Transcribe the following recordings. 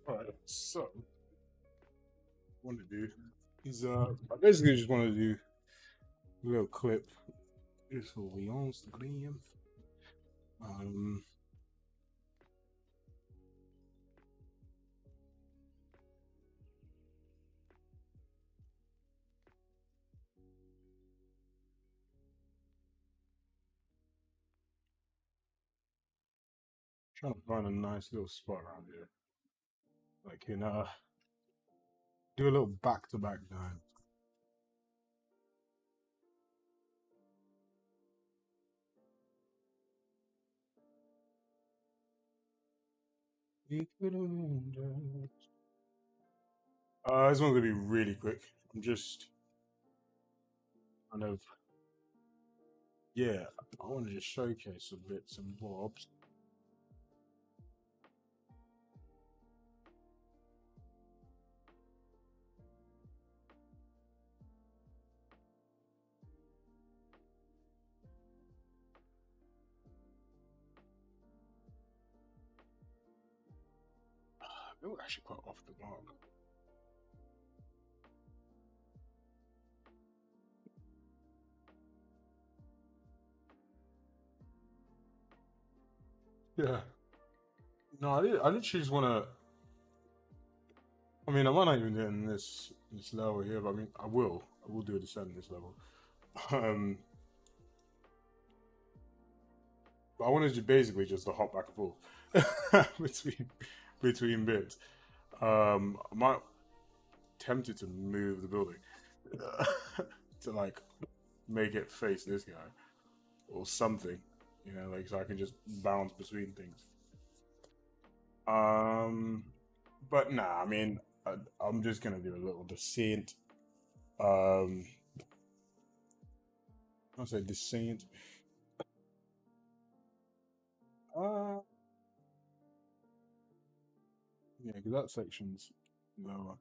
Alright, so what I want to do is I basically just want to do a little clip just for the Instagram. Um Trying to find a nice little spot around here. Like do a little back to back dance. This one's gonna be really quick. I'm just kind of yeah, I want to just showcase some bits and bobs. They were actually quite off the mark. Yeah. No, I literally just want to. I mean, I might not even do it in this level here, but I mean, I will. I will do a descent in this level. Um, but I wanted to basically just to hop back and forth between bits. I might tempted to move the building to like make it face this guy or something, you know, like so I can just bounce between things. Um, but nah, I mean, I'm just gonna do a little descent. Um, I'll say descent. Uh, yeah, because that section's lower.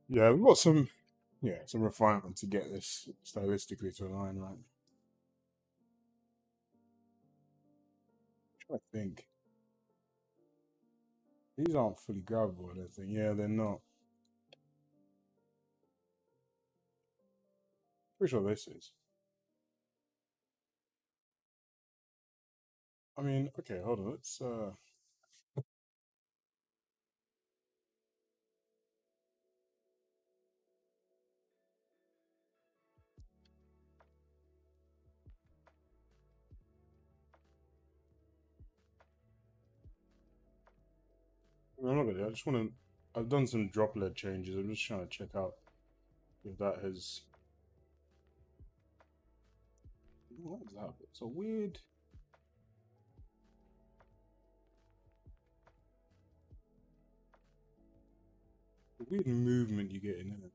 Yeah, we've got some refinement to get this stylistically to align, right? I think these aren't fully grabbable. I don't think. Yeah, they're not. Pretty sure this is. I mean, okay, hold on. Let's. I'm not gonna. I just want to. I've done some drop lead changes. I'm just trying to check out if that has. What is that? It's a weird movement you get in it.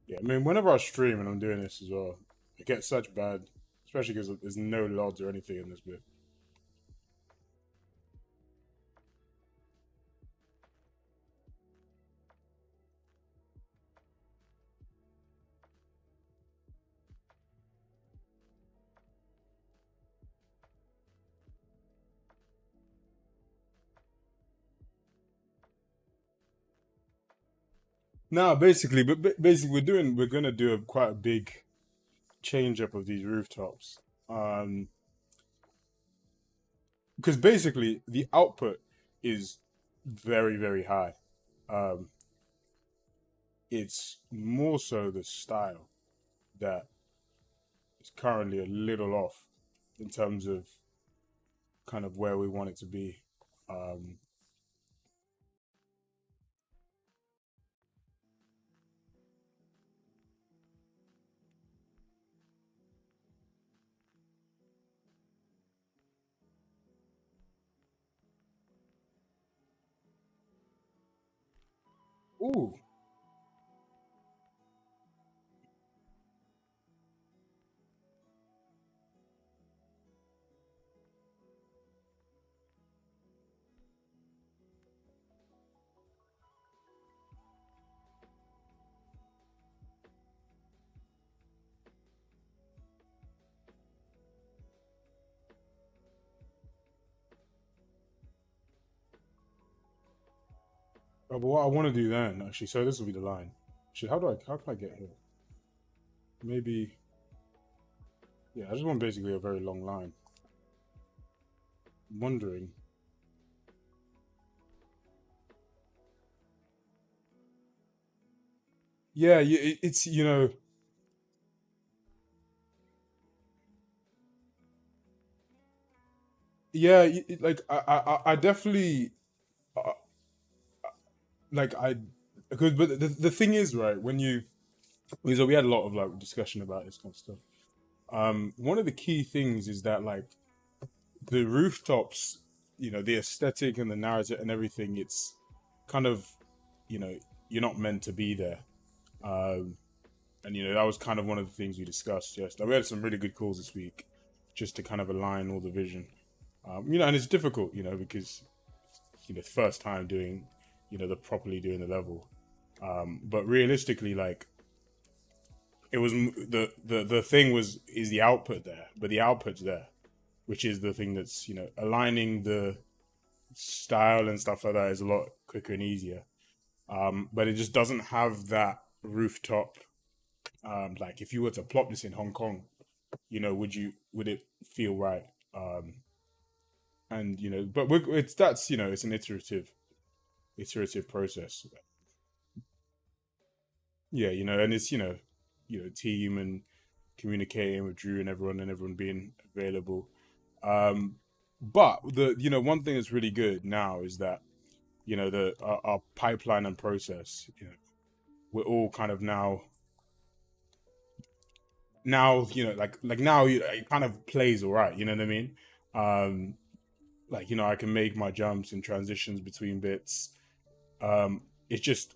Yeah, I mean, whenever I stream and I'm doing this as well, it gets such bad, especially because there's no LODs or anything in this bit. No, basically, basically, we're gonna do quite a big change up of these rooftops. Um, because basically the output is very high. Um, it's more so the style that is currently a little off in terms of kind of where we want it to be. Um, ooh, but what I want to do then actually, so this will be the line. Actually, how can I get here? Maybe yeah, I just want basically a very long line. I'm wondering. Yeah, it's yeah, like I definitely uh, like I because but the thing is right when you so we had a lot of like discussion about this kind of stuff. One of the key things is that like the rooftops, the aesthetic and the narrative and everything, it's kind of you know you're not meant to be there. Um, and that was kind of one of the things we discussed. Yes, like, we had some really good calls this week, just to kind of align all the vision. And it's difficult, because the first time doing, the properly doing the level. But realistically, like it was the thing was is the output there, but the output's there, which is the thing that's aligning the style and stuff like that is a lot quicker and easier. But it just doesn't have that rooftop. Like if you were to plop this in Hong Kong, would it feel right? And but it's that's it's an iterative. iterative process. Yeah, and it's team and communicating with Drew and everyone being available. Um, but the one thing that's really good now is that the our pipeline and process. We're all kind of now like now it kind of plays all right. You know what I mean? Um, like I can make my jumps and transitions between bits. It's just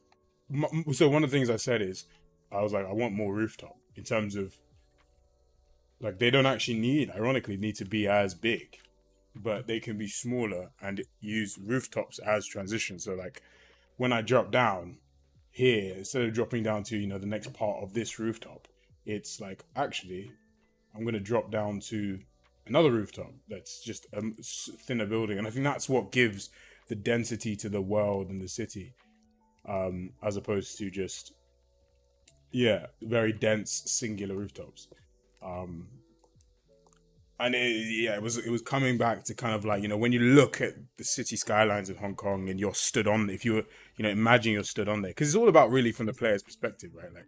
so one of the things I said is I was like I want more rooftop in terms of like they don't actually ironically need to be as big, but they can be smaller and use rooftops as transition. So like when I drop down here, instead of dropping down to the next part of this rooftop, it's like actually I'm going to drop down to another rooftop that's just a thinner building, and I think that's what gives the density to the world and the city, as opposed to just very dense singular rooftops. Um, and it was coming back to kind of like when you look at the city skylines of Hong Kong and you're stood on, if you were imagine you're stood on there, because it's all about really from the player's perspective, right? Like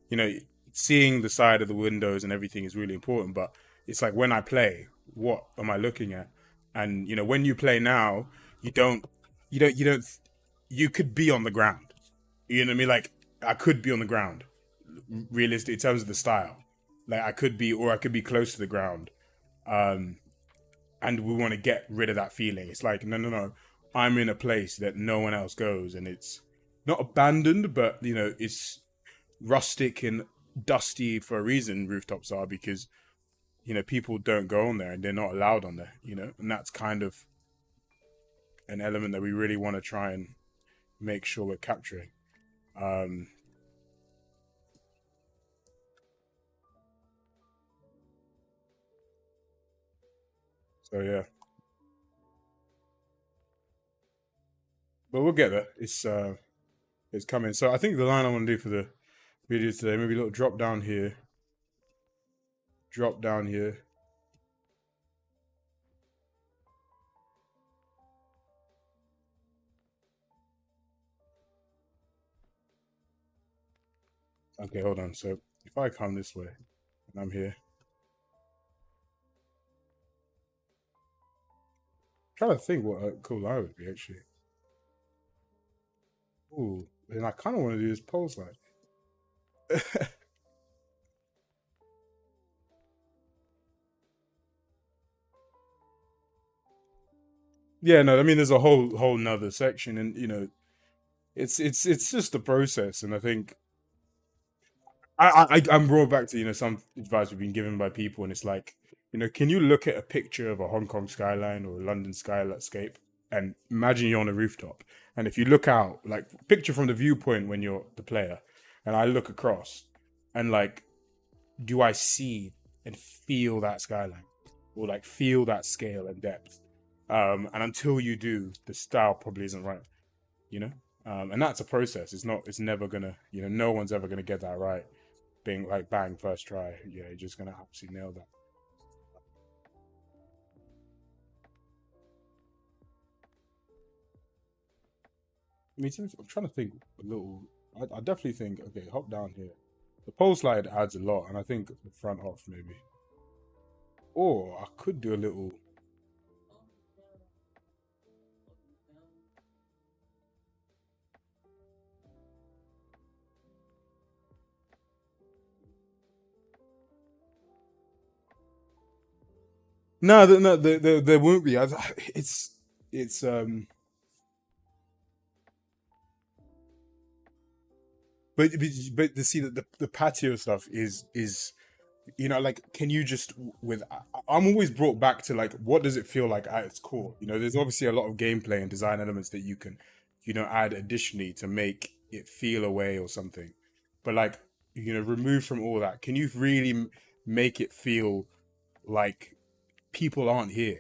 you know seeing the side of the windows and everything is really important, but it's like when I play, what am I looking at? And when you play now, you don't you don't you could be on the ground. You know what I mean? Like I could be on the ground, realistic in terms of the style. Like I could be, or I could be close to the ground. Um, and we want to get rid of that feeling. It's like no, no, no. I'm in a place that no one else goes, and it's not abandoned, but it's rustic and dusty for a reason. Rooftops are because people don't go on there and they're not allowed on there. And that's kind of an element that we really want to try and make sure we're capturing. Um, so yeah, but we'll get there. It's coming. So I think the line I want to do for the video today, maybe a little drop down here. Okay, hold on. So if I come this way and I'm here, I'm trying to think what a cool line would be actually. Ooh, and I kind of want to do this pole slide. Yeah, no, I mean there's a whole nother section, and it's just the process, and I think I'm brought back to some advice we've been given by people, and it's like can you look at a picture of a Hong Kong skyline or a London skyscape and imagine you're on a rooftop, and if you look out, like picture from the viewpoint when you're the player, and I look across, and like, do I see and feel that skyline, or like feel that scale and depth? And until you do, the style probably isn't right, you know. And that's a process. It's never gonna. No one's ever gonna get that right being like bang first try. Yeah, you're just gonna absolutely nail that. I mean, I'm trying to think a little. I definitely think okay, hop down here. The pole slide adds a lot, and I think the front off maybe. Or I could do a little. No, no, there won't be. It's but to see that the patio stuff is like can you just with I'm always brought back to like what does it feel like at its core. There's obviously a lot of gameplay and design elements that you can add additionally to make it feel away or something, but like remove from all that, can you really make it feel like people aren't here.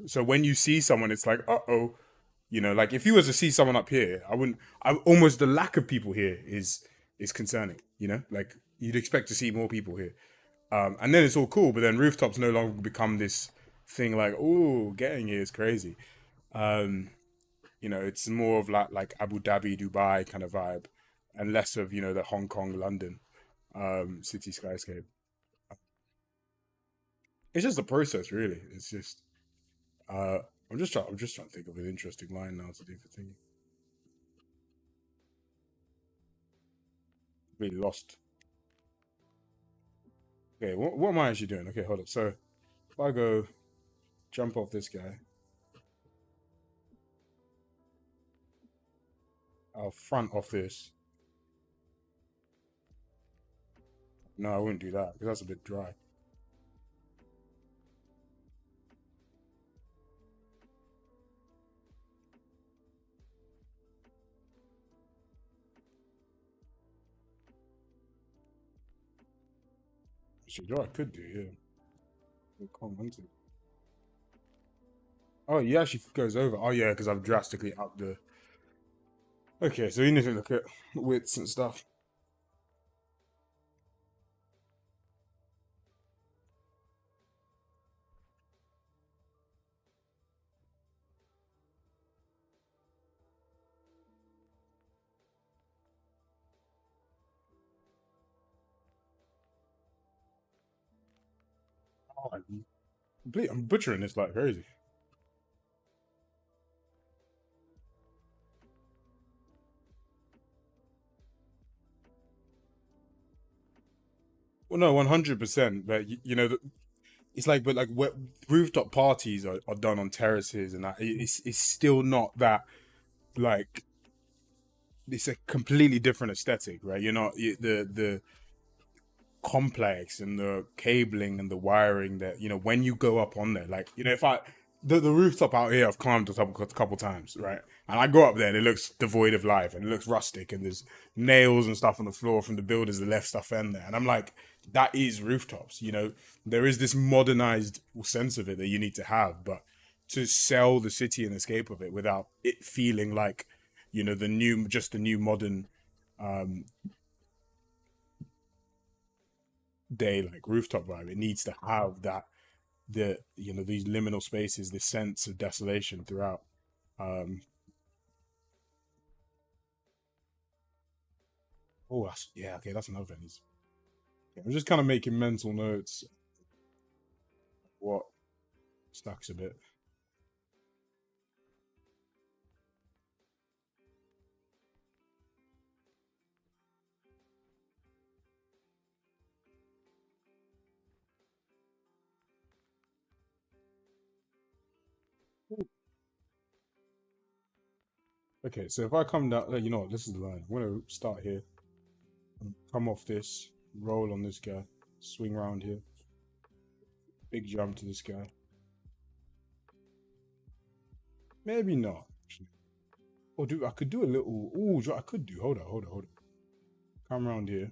So when you see someone it's like uh-oh. Like if you was to see someone up here, I wouldn't. I almost the lack of people here is concerning. Like you'd expect to see more people here, and then it's all cool. But then rooftops no longer become this thing like, oh, getting here is crazy. Um, You know, it's more of like Abu Dhabi, Dubai kind of vibe, and less of the Hong Kong, London city skyscape. It's just the process, really. It's just uh, I'm just trying to think of an interesting line now to do for thinking. Really lost. Okay, what am I actually doing? Okay, hold up. So if I go jump off this guy, I'll front off this. No, I wouldn't do that because that's a bit dry. Actually, you know what I could do, yeah. Can't want to. Oh, he actually goes over. Oh yeah, because I've drastically upped the. Okay, so you need to look at widths and stuff. Oh, I'm butchering this like crazy. Well, no, 100%. But it's like, but like, rooftop parties are done on terraces, and that it's still not that like it's a completely different aesthetic, right? You're not the complex and the cabling and the wiring that when you go up on there, like if I the rooftop out here I've climbed up a couple times, right? And I go up there and it looks devoid of life and it looks rustic and there's nails and stuff on the floor from the builders that left stuff in there, and I'm like, that is rooftops. There is this modernized sense of it that you need to have, but to sell the city and escape of it without it feeling like the new modern um day like rooftop vibe, it needs to have that, these liminal spaces, this sense of desolation throughout. um oh, yeah, okay, that's another thing. Yeah, I'm just kind of making mental notes what stacks a bit. Okay, so if I come down, you know what, this is the line. I'm gonna start here and come off this, roll on this guy, swing around here, big jump to this guy. Maybe not actually. Or do I could do a little. Oh, I could do. Hold on. Come around here.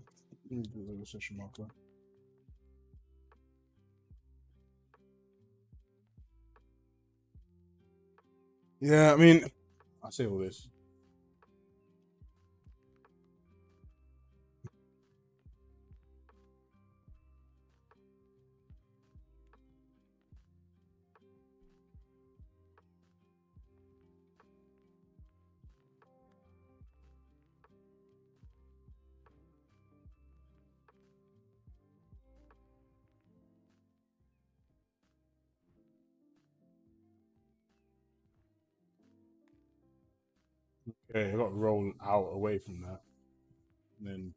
Do a little session marker. Yeah, I mean, I say all this. Okay, I got to roll out away from that. And then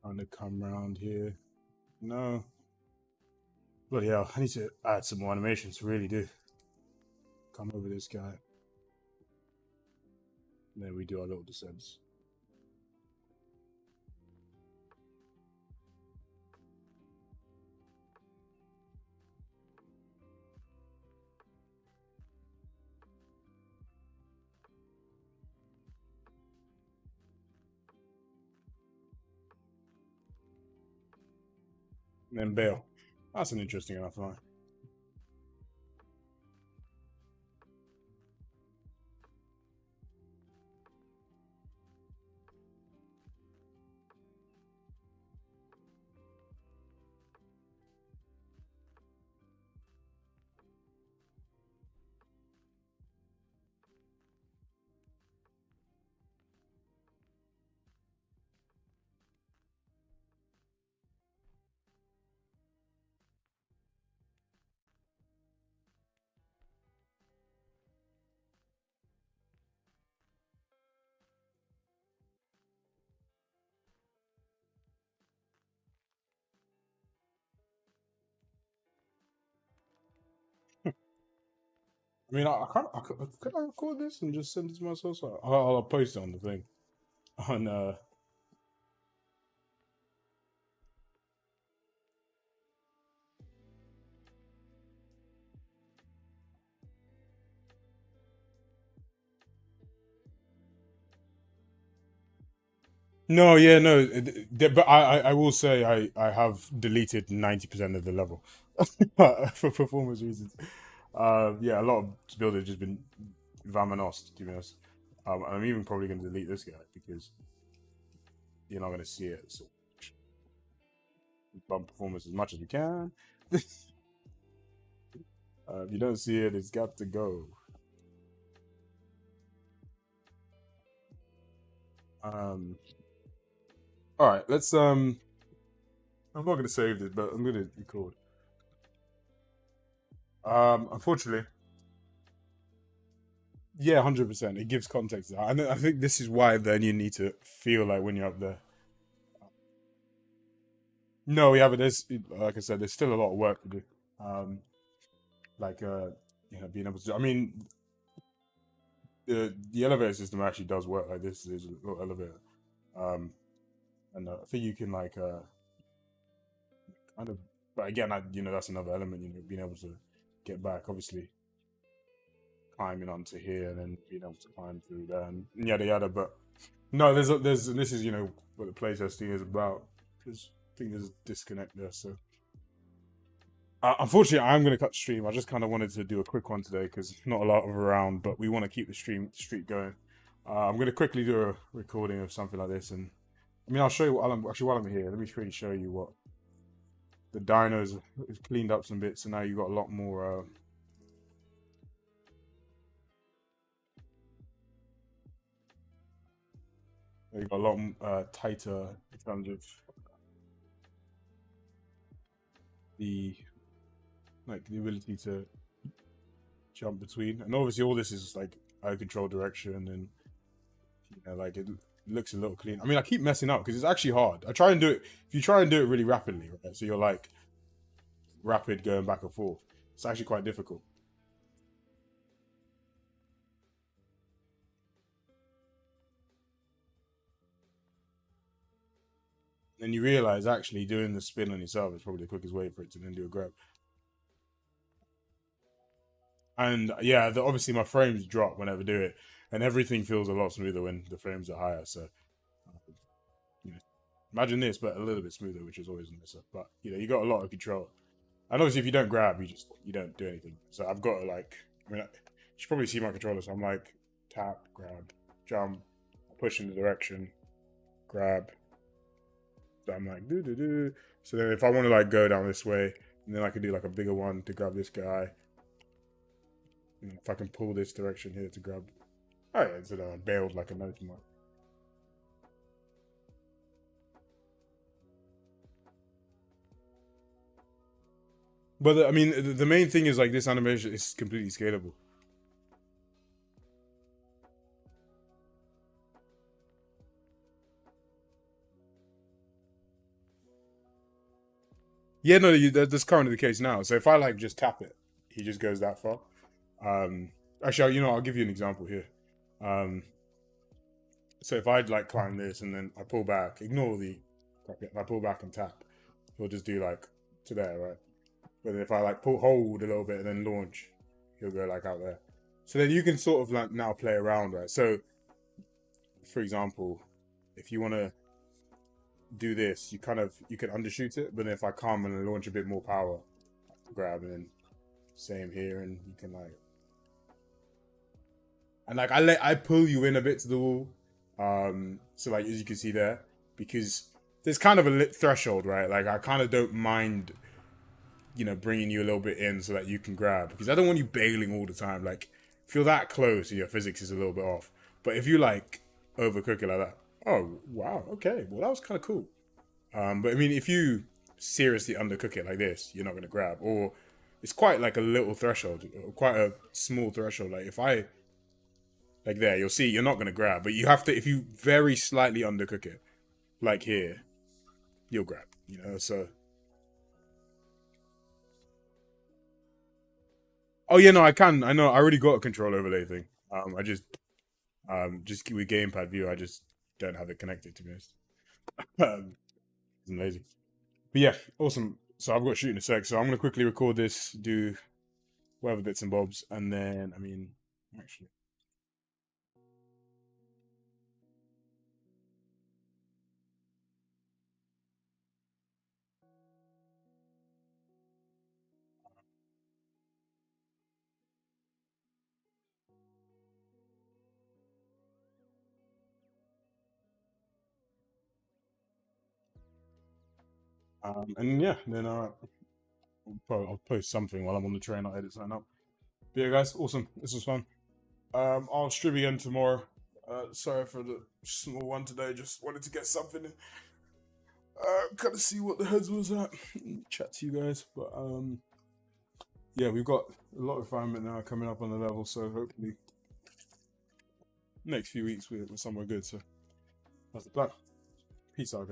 kind of come around here. No. Bloody hell, I need to add some more animations, really do. Come over this guy. And then we do our little descents. And then bail. That's an interesting enough line. I mean, could I record this and just send it to myself? So I'll post it on the thing. On No, yeah, no. But I will say I have deleted 90% of the level for performance reasons. Yeah, a lot of builders have just been Vamanost, to be honest. I'm even probably going to delete this guy because you're not going to see it. So bump performance as much as we can. If you don't see it, it's got to go. All right, let's. I'm not going to save this, but I'm going to record. Unfortunately, yeah, 100%. It gives context. And I think this is why then you need to feel like when you're up there. No, yeah, but there's, like I said, there's still a lot of work to do. Um, like, being able to. I mean, the elevator system actually does work. Like this is a little elevator, um, and I think you can like kind of. But again, that's another element. Being able to get back. Obviously, climbing onto here and then being able to climb through there and yada yada. But no, there's and this is what the playtesting is about because I think there's a disconnect there. So unfortunately, I'm going to cut stream. I just kind of wanted to do a quick one today because not a lot of around, but we want to keep the streak going. I'm going to quickly do a recording of something like this, and I mean I'll show you while I'm here. Let me really show you what the dynos has cleaned up some bits, so now you've got a lot more. You've got a lot tighter in terms of the the ability to jump between, and obviously all this is like eye control direction, and like it looks a little clean. I mean, I keep messing up because it's actually hard. I try and do it. If you try and do it really rapidly, right? So you're like rapid going back and forth. It's actually quite difficult. And you realize actually doing the spin on yourself is probably the quickest way for it to then do a grab. And yeah, obviously my frames drop whenever I do it, and everything feels a lot smoother when the frames are higher. So, you know, imagine this, but a little bit smoother, which is always nicer. But you got a lot of control. And obviously, if you don't grab, you don't do anything. So I've got to you should probably see my controller. So I'm like tap, grab, jump, push in the direction, grab. So I'm like do do do. So then if I want to like go down this way, and then I can do like a bigger one to grab this guy. If I can pull this direction here to grab. Oh yeah, so then I bailed like a mountain one. But I mean, the main thing is like this animation is completely scalable. Yeah, no, that's currently the case now. So if I like just tap it, he just goes that far. Um, Actually, I'll give you an example here. Um, so if I'd like climb this and then I pull back, ignore the, if I pull back and tap, he'll just do like to there, right? But then if I like hold a little bit and then launch, he'll go like out there. So then you can sort of like now play around, right? So, for example, if you want to do this, you can undershoot it, but then if I come and launch a bit more power, grab and then same here, and you can like, and like I pull you in a bit to the wall, so like as you can see there, because there's kind of a lit threshold, right? Like I kind of don't mind, bringing you a little bit in so that you can grab, because I don't want you bailing all the time. Like if you're that close, your physics is a little bit off. But if you like overcook it like that, oh wow, okay, well that was kind of cool. But I mean, if you seriously undercook it like this, you're not gonna grab, or it's quite like a little threshold, quite a small threshold. Like if I like there, you'll see you're not gonna grab, but you have to. If you very slightly undercook it, like here, you'll grab. So Oh yeah, no, I can. I know. I already got a control overlay thing. I just with gamepad view, I just don't have it connected, to be honest. I'm lazy. But yeah, awesome. So I've got to shoot in a sec. So I'm gonna quickly record this, do whatever bits and bobs, and then actually. And yeah, then I'll post something while I'm on the train. I'll edit something up. But yeah, guys, awesome. This was fun. I'll stream again tomorrow. Sorry for the small one today. Just wanted to get something. Kind of see what the heads was at. Chat to you guys. But yeah, we've got a lot of refinement now coming up on the level. So hopefully, next few weeks we're somewhere good. So that's the plan. Peace out, guys.